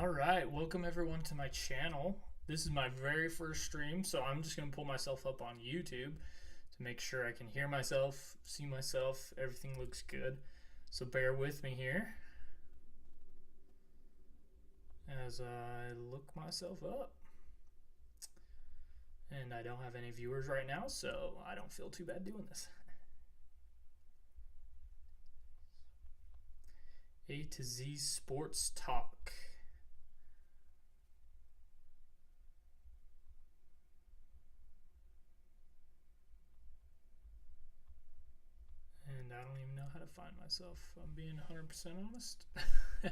All right, welcome everyone to my channel. This is my very first stream, so I'm just going to pull myself up on YouTube to make sure I can hear myself, see myself, everything looks good. So bear with me here as I look myself up. And I don't have any viewers right now, so I don't feel too bad doing this. A to Z Sports Talk. And I don't even know how to find myself. I'm being 100% honest. A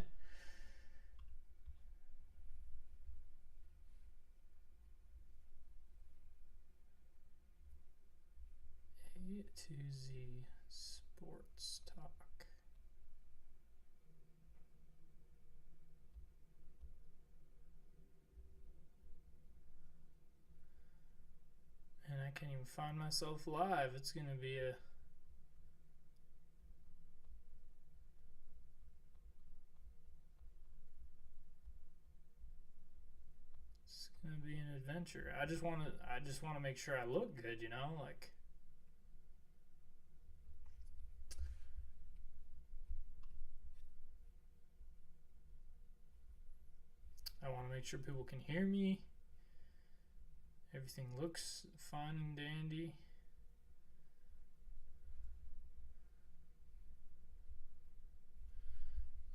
to Z Sports Talk. And I can't even find myself live. It's going to be a gonna be an adventure. I just want to make sure I look good, you know, like I want to make sure people can hear me. Everything looks fine and dandy.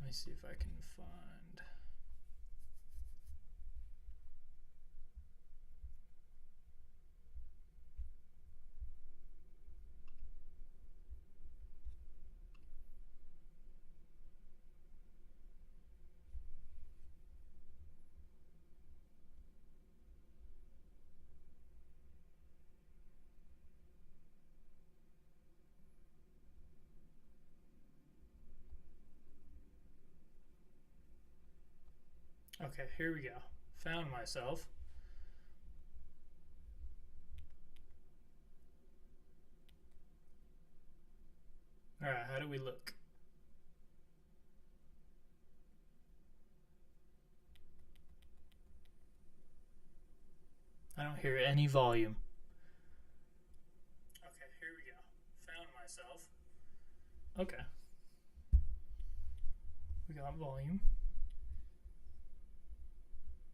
Let me see if I can find. Okay, here we go. Found myself. All right, how do we look? I don't hear any volume. Okay, here we go. Found myself. Okay. We got volume.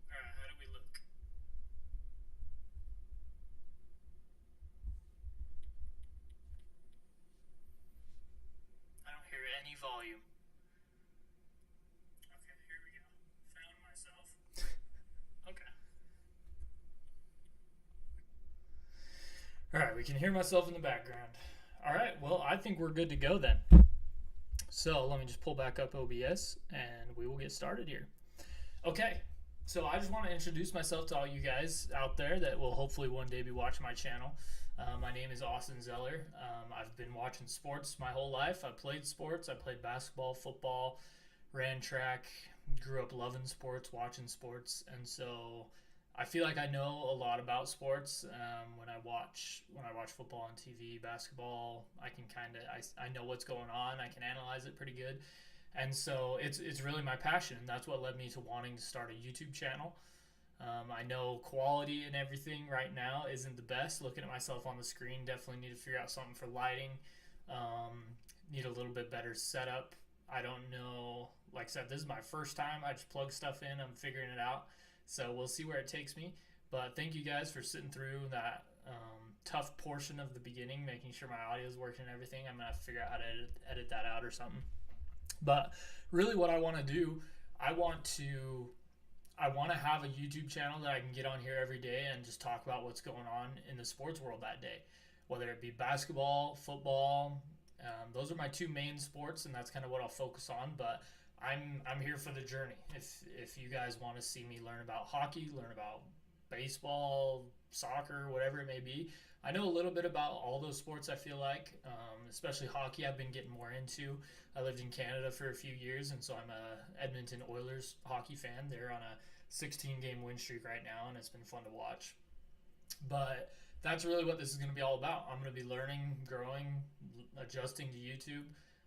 All right, how do we look? I don't hear any volume. Okay, here we go. Found myself. Okay. All right, we can hear myself in the background. All right, well, I think we're good to go then. So let me just pull back up OBS and we will get started here. Okay, so I just want to introduce myself to all you guys out there that will hopefully one day be watching my channel. My name is Austin Zeller. I've been watching sports my whole life. I played sports. I played basketball, football, ran track, grew up loving sports, watching sports, and so I feel like I know a lot about sports. When I watch football on TV, basketball, I can I know what's going on. I can analyze it pretty good, and so it's really my passion. That's what led me to wanting to start a YouTube channel. I know quality and everything right now isn't the best. Looking at myself on the screen, definitely need to figure out something for lighting. Need a little bit better setup. I don't know. Like I said, this is my first time. I just plug stuff in. I'm figuring it out. So we'll see where it takes me. But thank you guys for sitting through that tough portion of the beginning, making sure my audio is working and everything. I'm going to figure out how to edit that out or something. But really what I want to do, I want to have a YouTube channel that I can get on here every day and just talk about what's going on in the sports world that day, whether it be basketball, football. Those are my two main sports, and that's kind of what I'll focus on. But I'm here for the journey. If you guys want to see me learn about hockey, learn about baseball, soccer, whatever it may be, I know a little bit about all those sports. I feel like, especially hockey, I've been getting more into. I lived in Canada for a few years, and so I'm a Edmonton Oilers hockey fan. They're on a 16-game win streak right now, and it's been fun to watch. But that's really what this is going to be all about. I'm going to be learning, growing, adjusting to YouTube.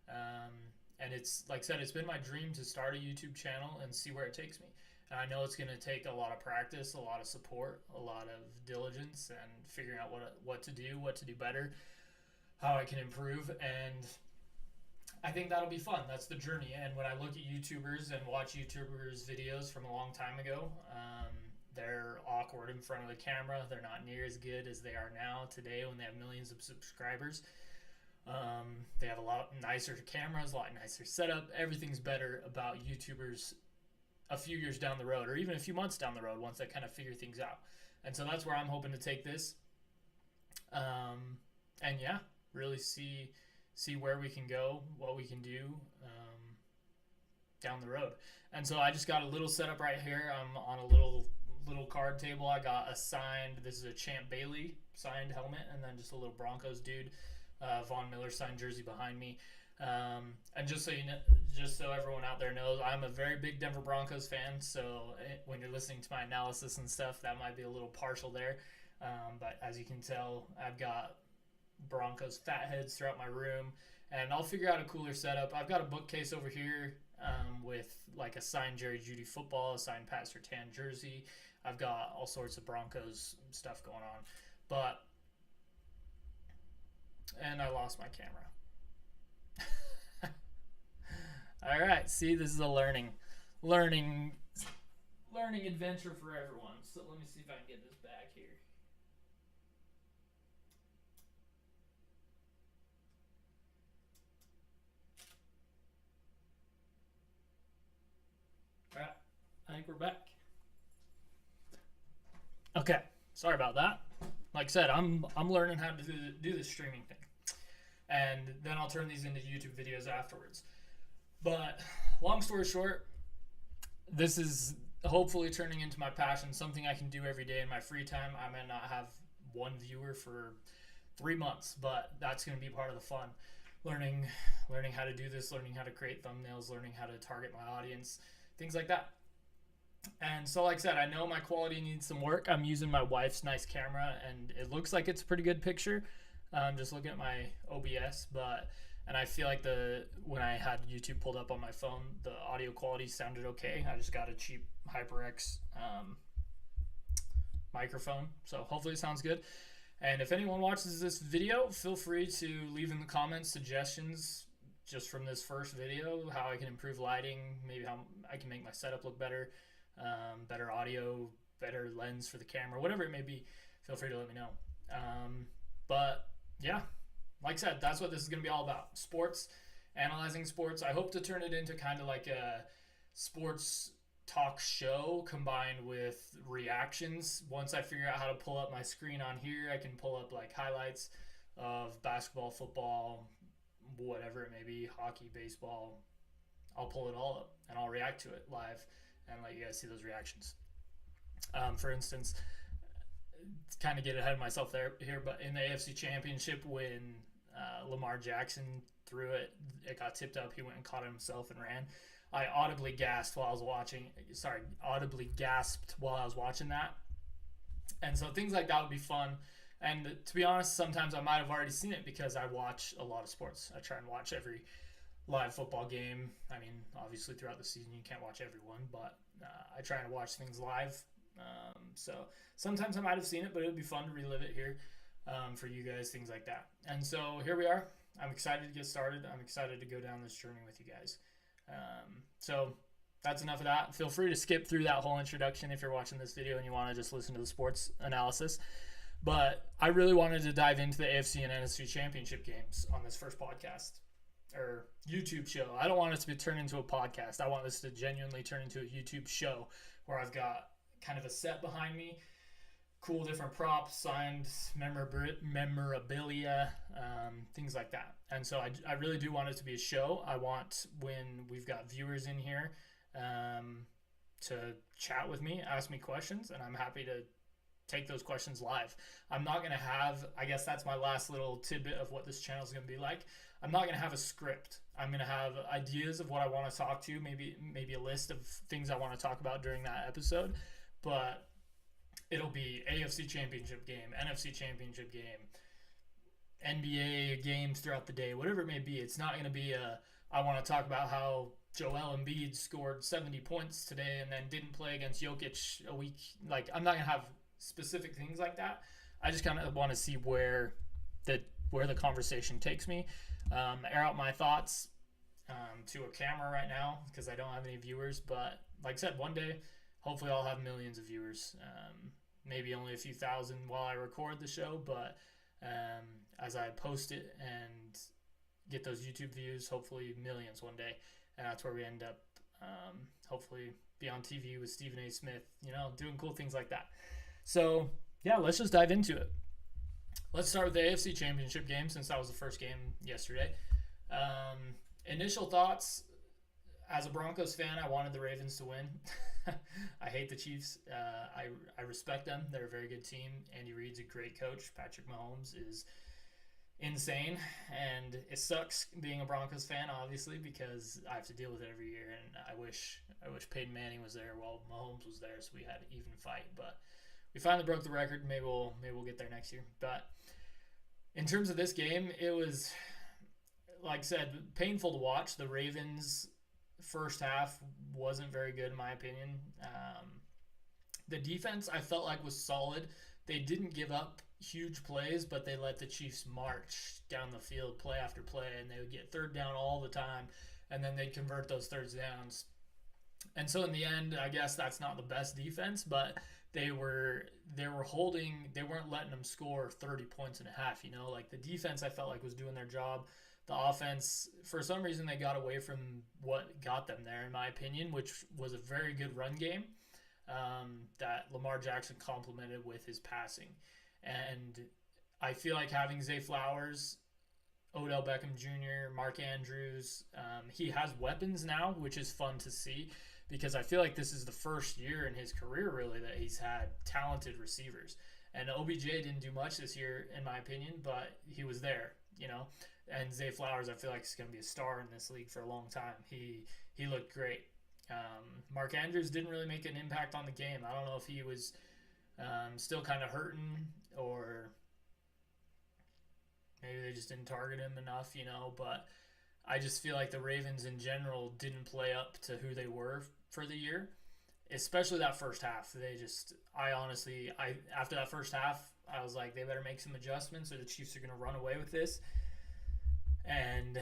Um, and it's like I said, it's been my dream to start a YouTube channel and see where it takes me. And I know it's going to take a lot of practice, a lot of support, a lot of diligence, and figuring out what to do better, how I can improve. And I think that'll be fun. That's the journey. And when I look at YouTubers and watch YouTubers' videos from a long time ago, they're awkward in front of the camera. They're not near as good as they are now today when they have millions of subscribers. They have a lot nicer cameras, a lot nicer setup. Everything's better about YouTubers a few years down the road, or even a few months down the road, once they kind of figure things out. And so that's where I'm hoping to take this. And yeah, really see where we can go, what we can do down the road. And so I just got a little setup right here. I'm on a little card table. I got a signed, this is a Champ Bailey signed helmet, and then just a little Broncos dude, Von Miller signed jersey behind me. And just so you know, just so everyone out there knows, I'm a very big Denver Broncos fan. So when you're listening to my analysis and stuff, that might be a little partial there. But as you can tell, I've got Broncos fat heads throughout my room, and I'll figure out a cooler setup. I've got a bookcase over here with like a signed Jerry Jeudy football, a signed Pat Surtain jersey. I've got all sorts of Broncos stuff going on, and I lost my camera. All right, see, this is a learning adventure for everyone. So let me see if I can get this back here. All right, I think we're back. Okay, sorry about that. Like I said, I'm learning how to do this streaming thing, and then I'll turn these into YouTube videos afterwards. But long story short, this is hopefully turning into my passion, something I can do every day in my free time. I may not have one viewer for 3 months, but that's going to be part of the fun. Learning how to do this, learning how to create thumbnails, learning how to target my audience, things like that. And so, like I said, I know my quality needs some work. I'm using my wife's nice camera, and it looks like it's a pretty good picture. Just looking at my OBS, and I feel like when I had YouTube pulled up on my phone, the audio quality sounded okay. I just got a cheap HyperX microphone, so hopefully it sounds good. And if anyone watches this video, feel free to leave in the comments suggestions just from this first video, how I can improve lighting, maybe how I can make my setup look better, better audio, better lens for the camera, whatever it may be. Feel free to let me know. But yeah, like I said, that's what this is going to be all about. Sports, analyzing sports. I hope to turn it into kind of like a sports talk show combined with reactions. Once I figure out how to pull up my screen on here, I can pull up like highlights of basketball, football, whatever it may be, hockey, baseball. I'll pull it all up and I'll react to it live and let you guys see those reactions. For instance, to kind of get ahead of myself here, but in the AFC Championship, when Lamar Jackson threw it, it got tipped up, he went and caught it himself and ran. I audibly gasped while I was watching that. And so things like that would be fun. And to be honest, sometimes I might have already seen it because I watch a lot of sports. I try and watch every live football game. I mean, obviously throughout the season you can't watch everyone, but I try and watch things live. So sometimes I might have seen it, but it would be fun to relive it here for you guys, things like that. And so here we are. I'm excited to get started. I'm excited to go down this journey with you guys. So that's enough of that. Feel free to skip through that whole introduction if you're watching this video and you want to just listen to the sports analysis. But I really wanted to dive into the AFC and NFC championship games on this first podcast or YouTube show. I don't want it to turn into a podcast. I want this to genuinely turn into a YouTube show where I've got kind of a set behind me, cool different props, signed memorabilia, things like that. And so I really do want it to be a show. I want, when we've got viewers in here, to chat with me, ask me questions, and I'm happy to take those questions live. I'm not going to have, I guess that's my last little tidbit of what this channel is going to be like. I'm not going to have a script. I'm going to have ideas of what I want to talk to, maybe a list of things I want to talk about during that episode, but it'll be AFC championship game, NFC championship game, NBA games throughout the day, whatever it may be. It's not going to be I want to talk about how Joel Embiid scored 70 points today and then didn't play against Jokic a week. Like, I'm not gonna have specific things like that. I just kind of want to see where the conversation takes me. Air out my thoughts to a camera right now because I don't have any viewers. But like I said, one day, hopefully, I'll have millions of viewers. Maybe only a few thousand while I record the show, but as I post it and get those YouTube views, hopefully millions one day. And that's where we end up, hopefully, be on TV with Stephen A. Smith, doing cool things like that. So, yeah, let's just dive into it. Let's start with the AFC Championship game since that was the first game yesterday. Initial thoughts, as a Broncos fan, I wanted the Ravens to win. I hate the Chiefs. I respect them. They're a very good team. Andy Reid's a great coach. Patrick Mahomes is insane, and it sucks being a Broncos fan, obviously, because I have to deal with it every year, and I wish Peyton Manning was there while Mahomes was there, so we had an even fight. But we finally broke the record. Maybe we'll get there next year. But in terms of this game, it was, like I said, painful to watch. The Ravens' first half wasn't very good, in my opinion. The defense, I felt like, was solid. They didn't give up huge plays, but they let the Chiefs march down the field play after play, and they would get third down all the time, and then they'd convert those third downs. And so in the end, I guess that's not the best defense, but they weren't letting them score 30 points and a half, like the defense I felt like was doing their job. The offense, for some reason, they got away from what got them there, in my opinion, which was a very good run game that Lamar Jackson complemented with his passing. And I feel like having Zay Flowers, Odell Beckham Jr., Mark Andrews, he has weapons now, which is fun to see because I feel like this is the first year in his career, really, that he's had talented receivers. And OBJ didn't do much this year, in my opinion, but he was there, And Zay Flowers, I feel like, is going to be a star in this league for a long time. He looked great. Mark Andrews didn't really make an impact on the game. I don't know if he was still kind of hurting or maybe they just didn't target him enough, But I just feel like the Ravens in general didn't play up to who they were for the year, especially that first half. After that first half, I was like, they better make some adjustments or the Chiefs are going to run away with this. And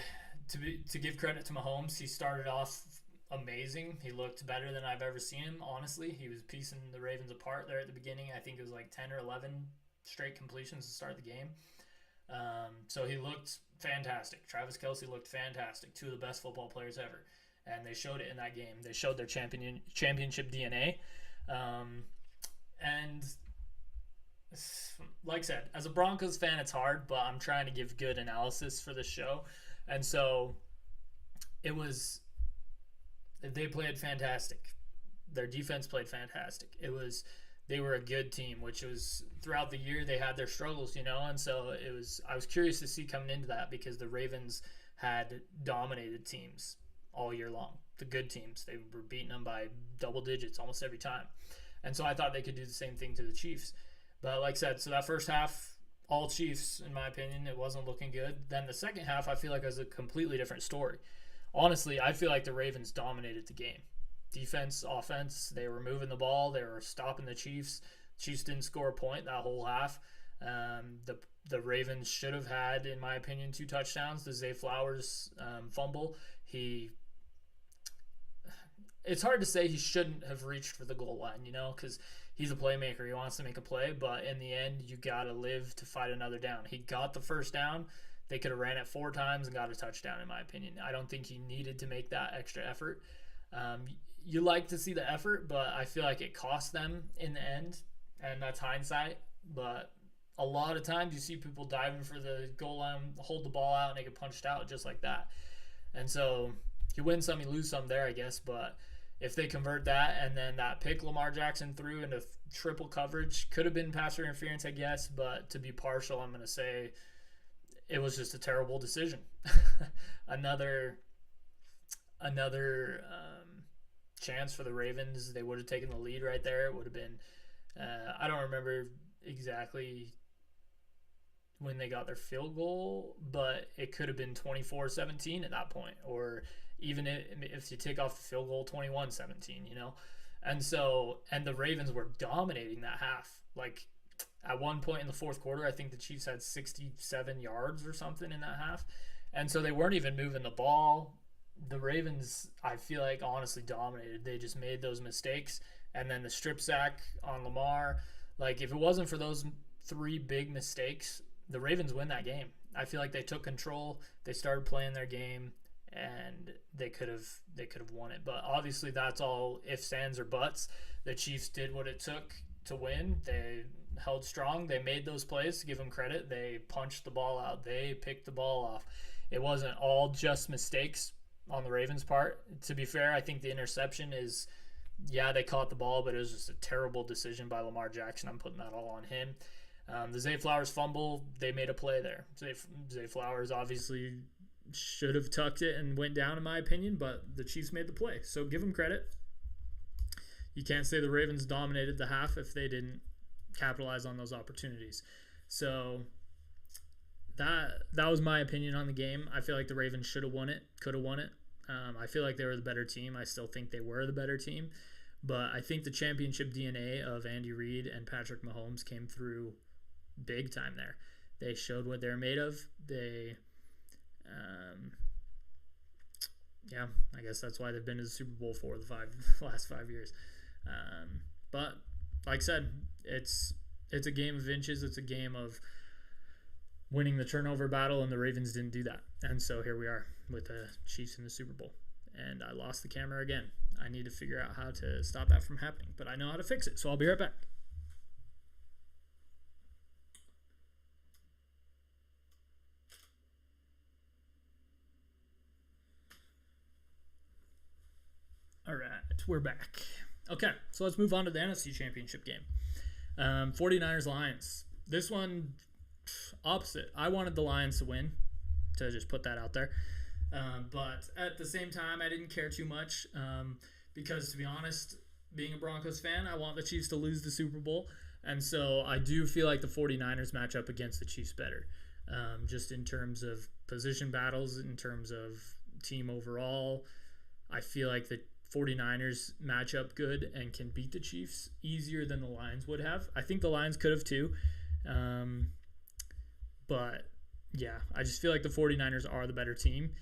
to give credit to Mahomes, he started off amazing. He looked better than I've ever seen him, honestly. He was piecing the Ravens apart there at the beginning. I think it was like 10 or 11 straight completions to start the game. So he looked fantastic. Travis Kelce looked fantastic. Two of the best football players ever. And they showed it in that game. They showed their championship DNA. And like I said, as a Broncos fan, it's hard, but I'm trying to give good analysis for the show. And so they played fantastic. Their defense played fantastic. They were a good team, which was throughout the year they had their struggles, and so I was curious to see coming into that because the Ravens had dominated teams all year long. The good teams, they were beating them by double digits almost every time. And so I thought they could do the same thing to the Chiefs. But like I said, so that first half, all Chiefs, in my opinion, it wasn't looking good. Then the second half, I feel like it was a completely different story. Honestly, I feel like the Ravens dominated the game. Defense, offense, they were moving the ball. They were stopping the Chiefs. Chiefs didn't score a point that whole half. The Ravens should have had, in my opinion, 2 touchdowns. The Zay Flowers fumble, it's hard to say he shouldn't have reached for the goal line, because he's a playmaker. He wants to make a play, but in the end, you got to live to fight another down. He got the first down. They could have ran it 4 times and got a touchdown, in my opinion. I don't think he needed to make that extra effort. You like to see the effort, but I feel like it cost them in the end, and that's hindsight. But a lot of times you see people diving for the goal line, hold the ball out, and they get punched out just like that. And so you win some, you lose some there, I guess. But if they convert that and then that pick Lamar Jackson threw into triple coverage, could have been pass interference, I guess. But to be partial, I'm going to say it was just a terrible decision. Another chance for the Ravens. They would have taken the lead right there. It would have been I don't remember exactly when they got their field goal, but it could have been 24-17 at that point, or even if you take off the field goal, 21-17, you know. And the Ravens were dominating that half. Like at one point in the fourth quarter, I think the Chiefs had 67 yards or something in that half. And so they weren't even moving the ball. The Ravens, I feel like, honestly dominated. They just made those mistakes. And then the strip sack on Lamar. Like, if it wasn't for those three big mistakes, the Ravens win that game. I feel like they took control. They started playing their game, and they could have won it. But obviously, that's all ifs, ands, or buts. The Chiefs did what it took to win. They held strong. They made those plays. To give them credit, they punched the ball out. They picked the ball off. It wasn't all just mistakes on the Ravens' part. To be fair, I think the interception is, yeah, they caught the ball, but it was just a terrible decision by Lamar Jackson. I'm putting that all on him. The Zay Flowers fumble, they made a play there. Zay Flowers obviously should have tucked it and went down, in my opinion, but the Chiefs made the play. So give them credit. You can't say the Ravens dominated the half if they didn't capitalize on those opportunities. So that was my opinion on the game. I feel like the Ravens should have won it, could have won it. I feel like they were the better team. I still think they were the better team. But I think the championship DNA of Andy Reid and Patrick Mahomes came through big time there. They showed what they're made of. I guess that's why they've been to the Super Bowl for the last 5 years. But like I said, it's a game of inches. It's a game of winning the turnover battle, and the Ravens didn't do that. And so here we are with the Chiefs in the Super Bowl. And I lost the camera again. I need to figure out how to stop that from happening, but I know how to fix it, so I'll be right back. All right, we're back. Okay, so let's move on to the NFC Championship game. 49ers-Lions. This one, opposite. I wanted the Lions to win, to just put that out there. But at the same time, I didn't care too much because, to be honest, being a Broncos fan, I want the Chiefs to lose the Super Bowl. And so I do feel like the 49ers match up against the Chiefs better, just in terms of position battles, in terms of team overall. I feel like the 49ers match up good and can beat the Chiefs easier than the Lions would have. I think the Lions could have too. But, yeah, I just feel like the 49ers are the better team.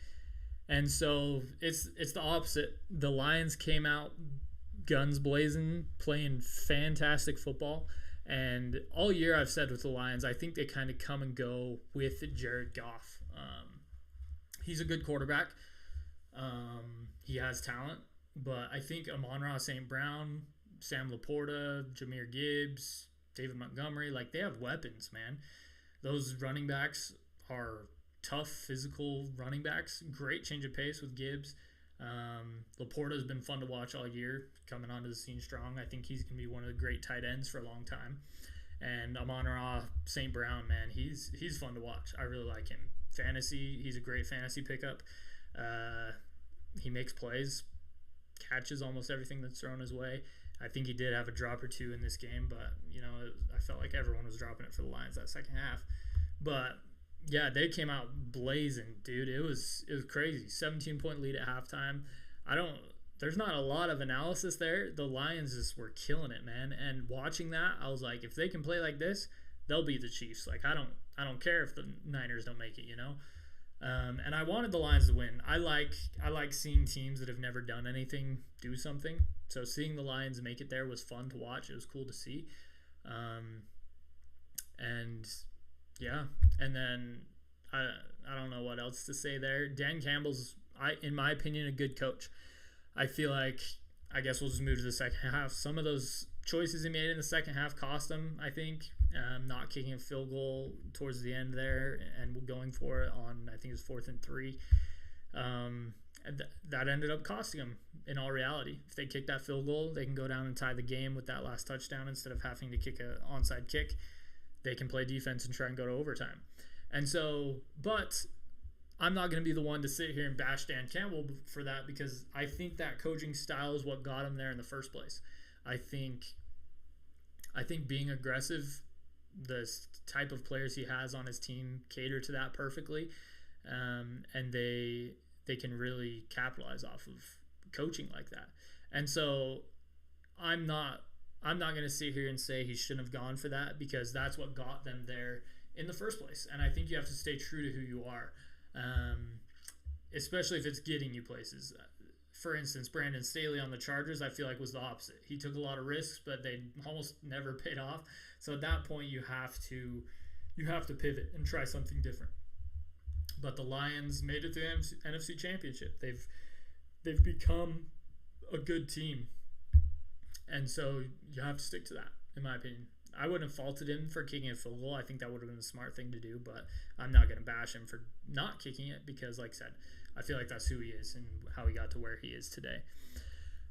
And so it's the opposite. The Lions came out guns blazing, playing fantastic football. And all year I've said with the Lions, I think they kind of come and go with Jared Goff. He's a good quarterback. He has talent. But I think Amon-Ra St. Brown, Sam Laporta, Jahmyr Gibbs, David Montgomery, like they have weapons, man. Those running backs are tough, physical running backs. Great change of pace with Gibbs. Laporta has been fun to watch all year, coming onto the scene strong. I think he's going to be one of the great tight ends for a long time. And Amon-Ra St. Brown, man, he's fun to watch. I really like him. Fantasy, he's a great fantasy pickup. He makes plays, catches almost everything that's thrown his way. I think he did have a drop or two in this game, but, I felt like everyone was dropping it for the Lions that second half. But, yeah, they came out blazing, dude. It was crazy. 17-point lead at halftime. There's not a lot of analysis there. The Lions just were killing it, man. And watching that, I was like, if they can play like this, they'll beat the Chiefs. Like, I don't care if the Niners don't make it, And I wanted the Lions to win. I like seeing teams that have never done anything do something. So seeing the Lions make it there was fun to watch. It was cool to see. And yeah, and then I don't know what else to say there. Dan Campbell's, in my opinion, a good coach. I feel like, I guess we'll just move to the second half. Some of those choices he made in the second half cost him, I think. Not kicking a field goal towards the end there and going for it on, I think it was 4th and 3. That ended up costing them in all reality. If they kick that field goal, they can go down and tie the game with that last touchdown instead of having to kick an onside kick. They can play defense and try and go to overtime. And so, but I'm not going to be the one to sit here and bash Dan Campbell for that, because I think that coaching style is what got him there in the first place. I think being aggressive, the type of players he has on his team cater to that perfectly. And they they can really capitalize off of coaching like that. And so I'm not going to sit here and say he shouldn't have gone for that, because that's what got them there in the first place. And I think you have to stay true to who you are, especially if it's getting you places. For instance, Brandon Staley on the Chargers, I feel like was the opposite. He took a lot of risks, but they almost never paid off. So at that point, you have to pivot and try something different. But the Lions made it to the NFC Championship. They've become a good team, and so you have to stick to that, in my opinion. I wouldn't have faulted him for kicking a field goal. I think that would have been the smart thing to do, but I'm not going to bash him for not kicking it, because, like I said, I feel like that's who he is and how he got to where he is today.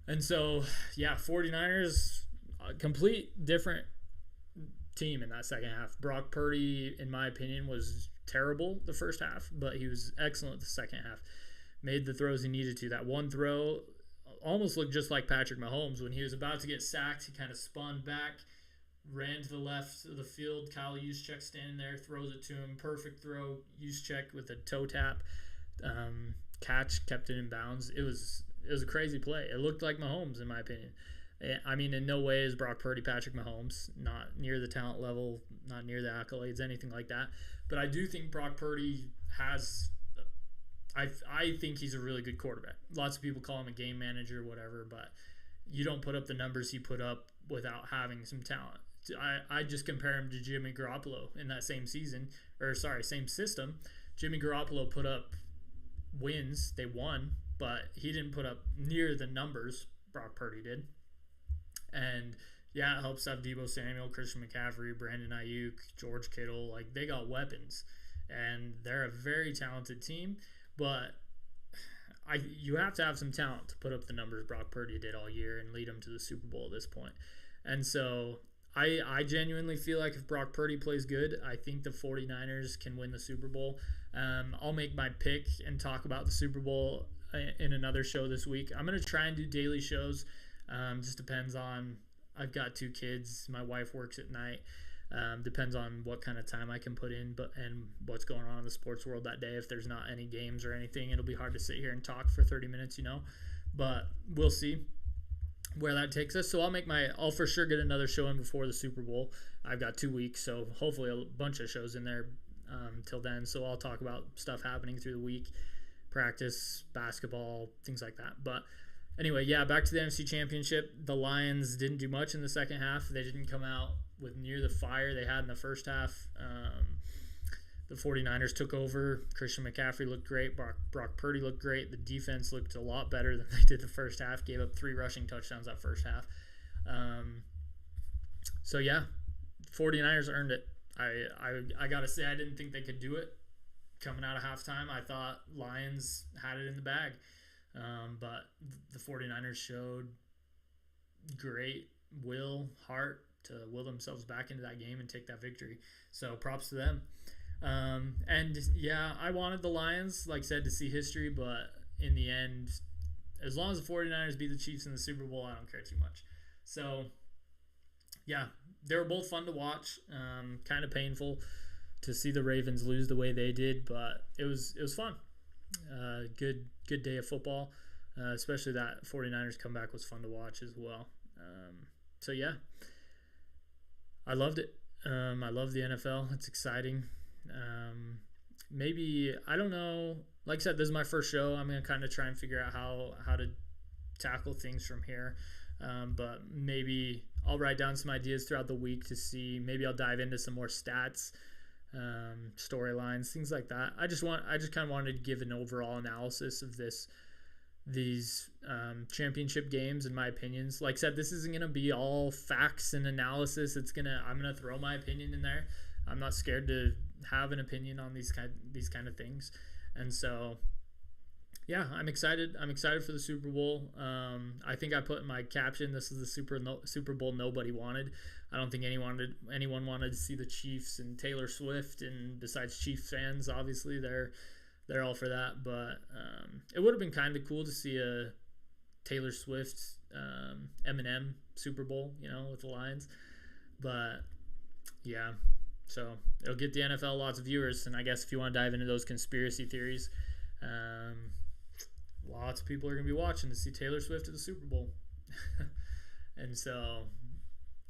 And so, yeah, 49ers, a complete different team in that second half. Brock Purdy, in my opinion, was terrible the first half, but he was excellent the second half. Made the throws he needed to. That one throw almost looked just like Patrick Mahomes. When he was about to get sacked, he kind of spun back, ran to the left of the field. Kyle Juszczyk standing there, throws it to him. Perfect throw. Juszczyk with a toe tap. Catch, kept it in bounds. It was a crazy play. It looked like Mahomes, in my opinion. I mean, in no way is Brock Purdy Patrick Mahomes. Not near the talent level, not near the accolades, anything like that. But I do think Brock Purdy has... I think he's a really good quarterback. Lots of people call him a game manager, whatever, but you don't put up the numbers he put up without having some talent. I just compare him to Jimmy Garoppolo in that same season, same system. Jimmy Garoppolo put up wins. They won, but he didn't put up near the numbers Brock Purdy did. And yeah, it helps to have Deebo Samuel, Christian McCaffrey, Brandon Ayuk, George Kittle. Like, they got weapons, and they're a very talented team. But you have to have some talent to put up the numbers Brock Purdy did all year and lead them to the Super Bowl at this point. And so I genuinely feel like if Brock Purdy plays good, I think the 49ers can win the Super Bowl. I'll make my pick and talk about the Super Bowl in another show this week. I'm going to try and do daily shows. Just depends on, I've got 2 kids. My wife works at night. Depends on what kind of time I can put in, and what's going on in the sports world that day. If there's not any games or anything, it'll be hard to sit here and talk for 30 minutes, but we'll see where that takes us. So I'll for sure get another show in before the Super Bowl. I've got 2 weeks, so hopefully a bunch of shows in there till then. So I'll talk about stuff happening through the week, practice, basketball, things like that. But anyway, yeah, back to the NFC Championship. The Lions didn't do much in the second half. They didn't come out with near the fire they had in the first half. The 49ers took over. Christian McCaffrey looked great. Brock Purdy looked great. The defense looked a lot better than they did the first half. Gave up 3 rushing touchdowns that first half. So, yeah, 49ers earned it. I got to say, I didn't think they could do it. Coming out of halftime, I thought Lions had it in the bag. But the 49ers showed great heart to will themselves back into that game and take that victory. So props to them. And yeah, I wanted the Lions, like I said, to see history, but in the end, as long as the 49ers beat the Chiefs in the Super Bowl, I don't care too much. So yeah, they were both fun to watch. Kind of painful to see the Ravens lose the way they did, but it was fun. Good day of football, especially that 49ers comeback was fun to watch as well. So yeah, I loved it. I love the NFL. It's exciting. Maybe, I don't know, like I said, this is my first show. I'm going to kind of try and figure out how to tackle things from here. But maybe I'll write down some ideas throughout the week to see. Maybe I'll dive into some more stats, storylines, things like that. I just kind of wanted to give an overall analysis of these championship games and my opinions. Like I said, this isn't going to be all facts and analysis. I'm going to throw my opinion in there. I'm not scared to have an opinion on these kind of things. And so, yeah, I'm excited. I'm excited for the Super Bowl. I think I put in my caption, this is the Super Bowl nobody wanted. I don't think anyone wanted to see the Chiefs and Taylor Swift, and besides Chiefs fans, obviously they're all for that. But it would have been kind of cool to see a Taylor Swift Eminem Super Bowl, with the Lions. But yeah, so it'll get the NFL lots of viewers. And I guess if you want to dive into those conspiracy theories, lots of people are going to be watching to see Taylor Swift at the Super Bowl. And so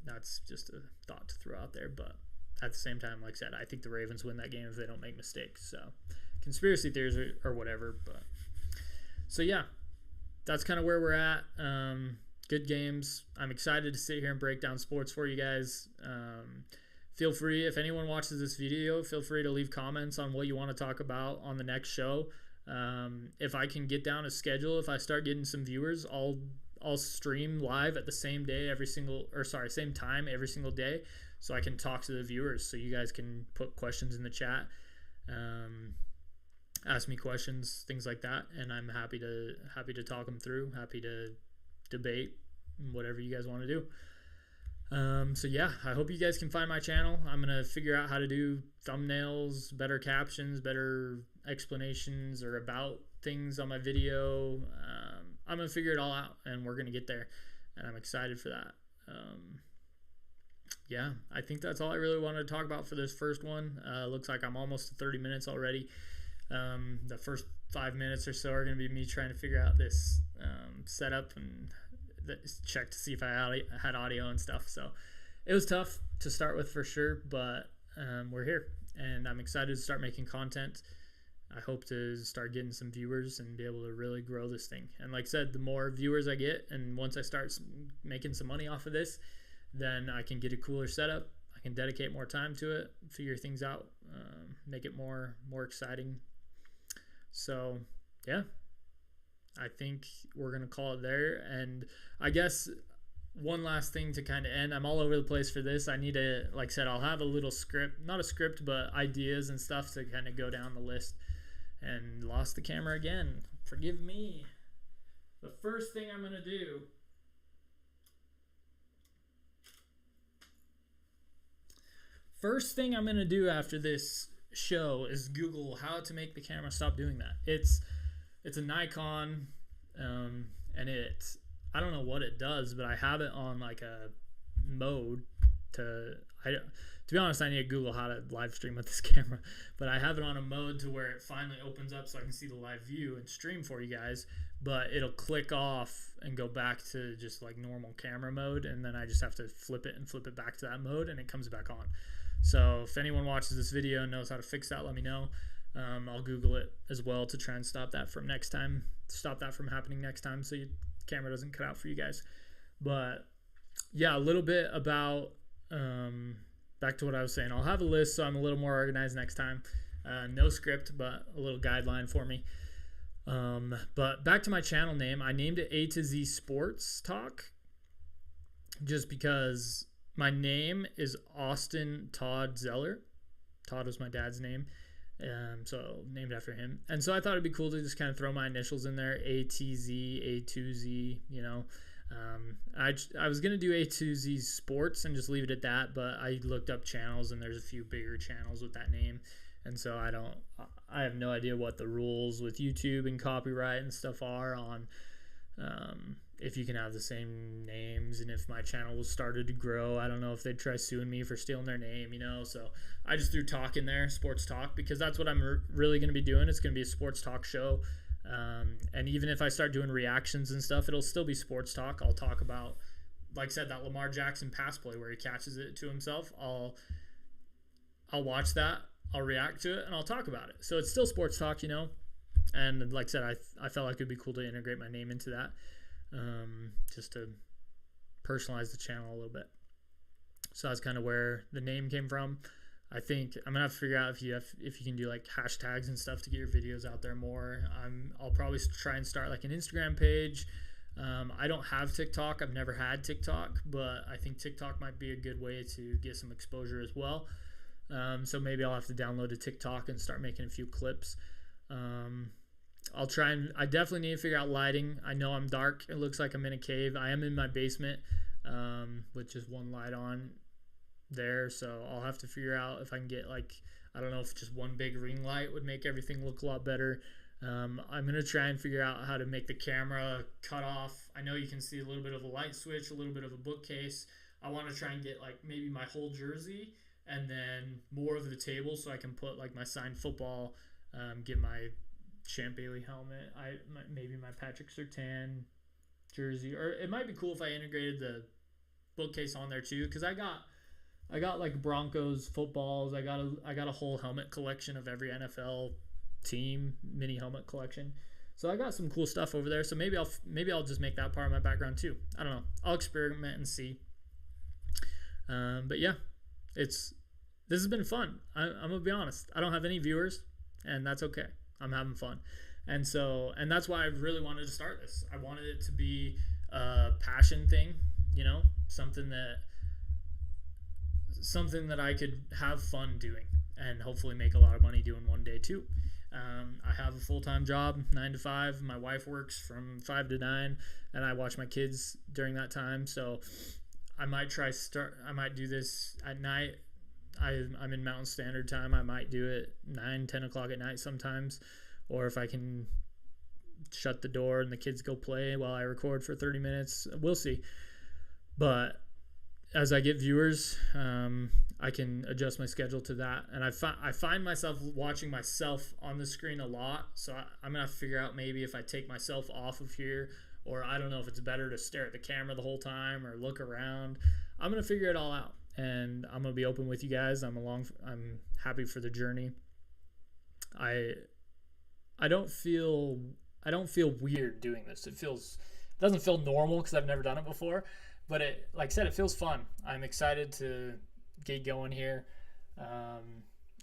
that's just a thought to throw out there. But at the same time, like I said, I think the Ravens win that game if they don't make mistakes. So conspiracy theories or whatever. But so, yeah, that's kind of where we're at. Good games. I'm excited to sit here and break down sports for you guys. Feel free, if anyone watches this video, feel free to leave comments on what you want to talk about on the next show. If I can get down a schedule, if I start getting some viewers, I'll stream live at the same time every single day, so I can talk to the viewers. So you guys can put questions in the chat, ask me questions, things like that, and I'm happy to talk them through. Happy to debate whatever you guys want to do. So yeah, I hope you guys can find my channel. I'm gonna figure out how to do thumbnails, better captions, better explanations or about things on my video. I'm gonna figure it all out, and we're gonna get there, and I'm excited for that. Yeah, I think that's all I really wanted to talk about for this first one. Looks like I'm almost to 30 minutes already. The first 5 minutes or so are going to be me trying to figure out this setup and check to see if I had audio and stuff. So it was tough to start with for sure, but we're here, and I'm excited to start making content. I hope to start getting some viewers and be able to really grow this thing. And like I said, the more viewers I get, and once I start making some money off of this, then I can get a cooler setup. I can dedicate more time to it, figure things out, make it more exciting. So yeah, I think we're going to call it there. And I guess one last thing to kind of end, I'm all over the place for this. I need to, like I said, I'll have a little script, not a script, but ideas and stuff to kind of go down the list. And lost the camera again. Forgive me. The first thing I'm going to do after this show is Google how to make the camera stop doing that. It's a Nikon, and I don't know what it does, but I have it on like a mode to be honest, I need to Google how to live stream with this camera, but I have it on a mode to where it finally opens up so I can see the live view and stream for you guys, but it'll click off and go back to just like normal camera mode, and then I just have to flip it back to that mode, and it comes back on. So if anyone watches this video and knows how to fix that, let me know. I'll Google it as well to try and stop that from happening next time, so the camera doesn't cut out for you guys. But yeah, a little bit about back to what I was saying. I'll have a list so I'm a little more organized next time. No script, but a little guideline for me. But back to my channel name, I named it A to Z Sports Talk just because my name is Austin Todd Zeller. Todd was my dad's name, so named after him. And so I thought it'd be cool to just kind of throw my initials in there, ATZ, A2Z, you know. I was going to do A2Z Sports and just leave it at that, but I looked up channels, and there's a few bigger channels with that name. And so I have no idea what the rules with YouTube and copyright and stuff are on if you can have the same names, and if my channel was started to grow, I don't know if they'd try suing me for stealing their name, you know. So I just threw talk in there, sports talk, because that's what I'm really going to be doing. It's going to be a sports talk show. And even if I start doing reactions and stuff, it'll still be sports talk. I'll talk about, like I said, that Lamar Jackson pass play where he catches it to himself. I'll watch that, I'll react to it, and I'll talk about it. So it's still sports talk, you know. And like I said, I felt like it'd be cool to integrate my name into that, just to personalize the channel a little bit. So that's kind of where the name came from. I think I'm gonna have to figure out if you can do like hashtags and stuff to get your videos out there more. I'll probably try and start like an Instagram page. I don't have TikTok. I've never had TikTok, but I think TikTok might be a good way to get some exposure as well. So maybe I'll have to download a TikTok and start making a few clips. I'll try and I definitely need to figure out lighting. I know I'm dark. It looks like I'm in a cave. I am in my basement with just one light on there, so I'll have to figure out if I can get like, I don't know if just one big ring light would make everything look a lot better. I'm gonna try and figure out how to make the camera cut off. I know you can see a little bit of a light switch, a little bit of a bookcase. I want to try and get like maybe my whole jersey and then more of the table so I can put like my signed football, get my Champ Bailey helmet. Maybe my Patrick Surtain jersey, or it might be cool if I integrated the bookcase on there too, because I got like Broncos footballs. I got a whole helmet collection of every NFL team, mini helmet collection. So I got some cool stuff over there. So maybe I'll just make that part of my background too. I don't know. I'll experiment and see. But yeah, this has been fun. I'm gonna be honest. I don't have any viewers, and that's okay. I'm having fun, and that's why I really wanted to start this. I wanted it to be a passion thing, something that I could have fun doing, and hopefully make a lot of money doing one day too. I have a full-time job, 9 to 5. My wife works from 5 to 9, and I watch my kids during that time. So I might do this at night. I'm in Mountain Standard Time. I might do it 9, 10 o'clock at night sometimes, or if I can shut the door and the kids go play while I record for 30 minutes, we'll see. But as I get viewers, I can adjust my schedule to that. And I find myself watching myself on the screen a lot. So I'm going to figure out maybe if I take myself off of here, or I don't know if it's better to stare at the camera the whole time or look around. I'm going to figure it all out. And I'm going to be open with you guys. I'm happy for the journey. I don't feel weird doing this. It doesn't feel normal because I've never done it before. But like I said, it feels fun. I'm excited to get going here,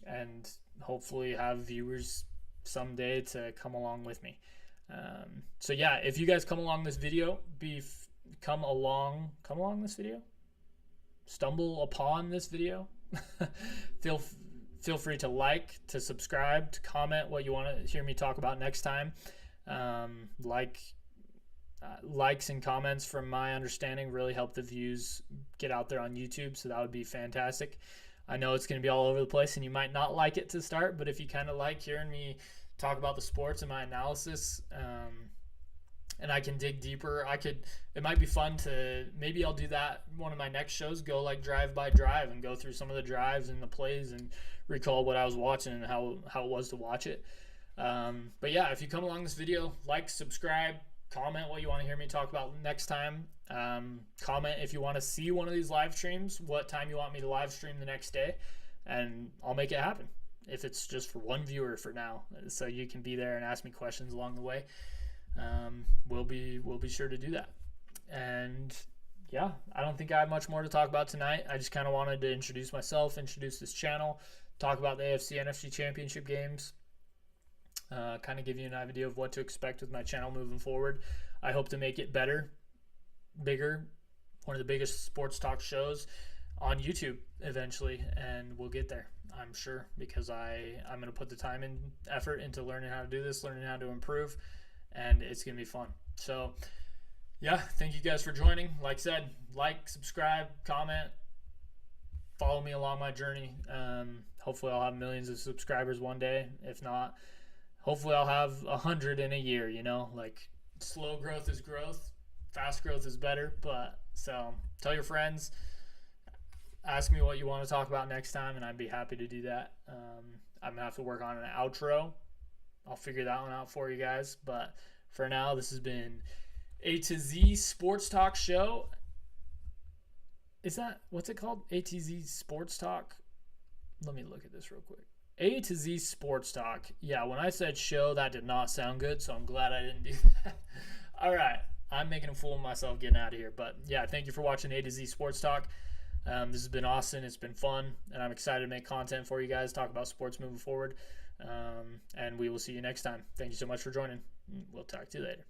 and hopefully have viewers someday to come along with me. So yeah, if you guys come along this video, stumble upon this video, feel free to like, to subscribe, to comment what you want to hear me talk about next time. Likes and comments, from my understanding, really help the views get out there on YouTube, so that would be fantastic. I know it's going to be all over the place and you might not like it to start, but if you kind of like hearing me talk about the sports and my analysis, and I can dig deeper, it might be fun to, maybe I'll do that one of my next shows, go like drive by drive and go through some of the drives and the plays and recall what I was watching and how it was to watch it. But yeah, if you come along this video, like, subscribe, comment what you want to hear me talk about next time. Comment if you want to see one of these live streams, what time you want me to live stream the next day, and I'll make it happen. If it's just for one viewer for now, so you can be there and ask me questions along the way, we'll be sure to do that. And yeah, I don't think I have much more to talk about tonight. I just kind of wanted to introduce myself, introduce this channel, talk about the AFC NFC Championship games. Kind of give you an idea of what to expect with my channel moving forward. I hope to make it better, bigger, one of the biggest sports talk shows on YouTube eventually, and we'll get there, I'm sure, because I'm going to put the time and effort into learning how to do this, learning how to improve, and it's going to be fun. So yeah, thank you guys for joining. Like I said, like, subscribe, comment, follow me along my journey. Hopefully I'll have millions of subscribers one day. If not, hopefully I'll have 100 in a year, like slow growth is growth, fast growth is better. But so tell your friends, ask me what you want to talk about next time, and I'd be happy to do that. I'm going to have to work on an outro. I'll figure that one out for you guys. But for now, this has been A to Z Sports Talk Show. What's it called? A to Z Sports Talk? Let me look at this real quick. A to Z Sports Talk. Yeah, when I said show, that did not sound good, so I'm glad I didn't do that. All right, I'm making a fool of myself getting out of here. But yeah, thank you for watching A to Z Sports Talk. This has been awesome. It's been fun, and I'm excited to make content for you guys, talk about sports moving forward. And we will see you next time. Thank you so much for joining. We'll talk to you later.